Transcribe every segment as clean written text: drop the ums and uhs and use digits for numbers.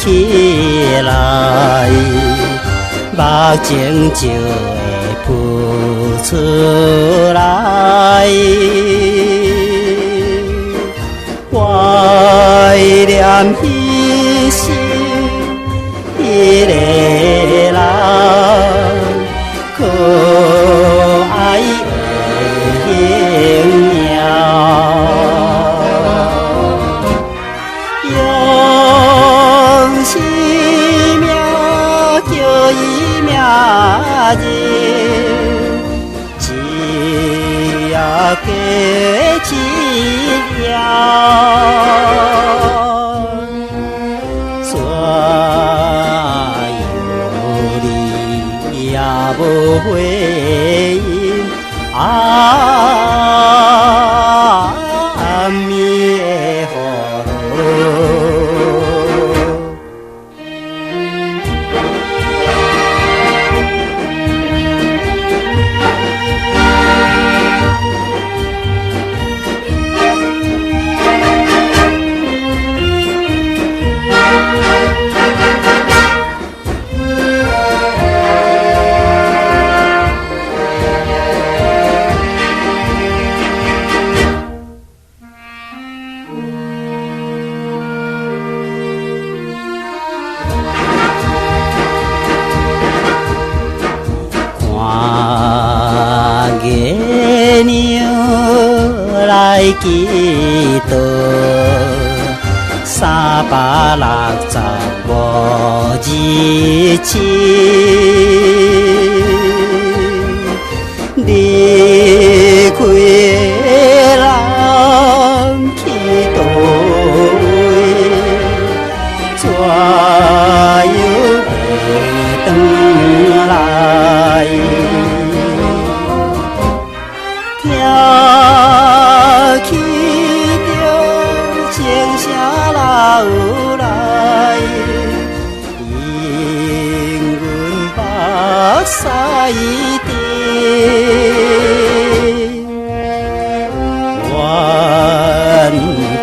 起来，目睛就会浮出来。怀念彼时迄个人，可爱的形象。用生命叫伊名字，一夜加一夜，所有你也无回应暗暝的雨露。月亮来祈祷，365日子，离开的人去倒位，怎样会回来？听起着声声流来，引阮目屎滴。愿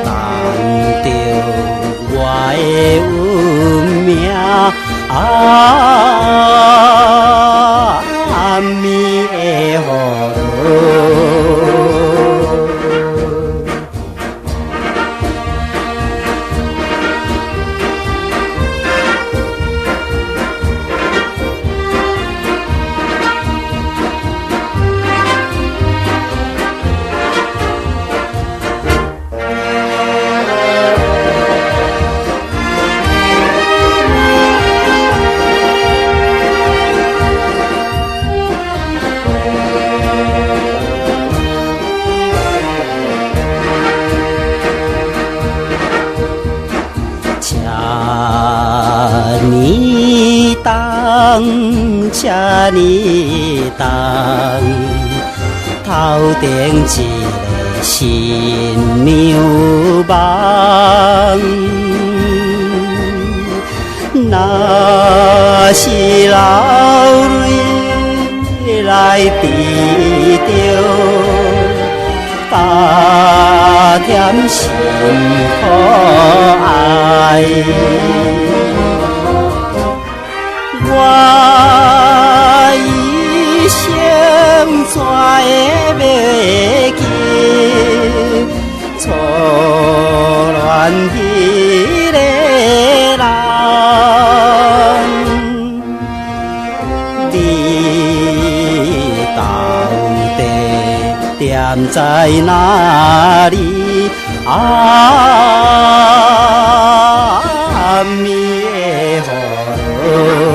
当着我的运命暗暝的雨露。车年冬，头顶一个新娘梦。若是流泪来比着，加添心可爱。我一生怎会袂记初恋迄个人？你到底踮在哪里？暗暝的雨露。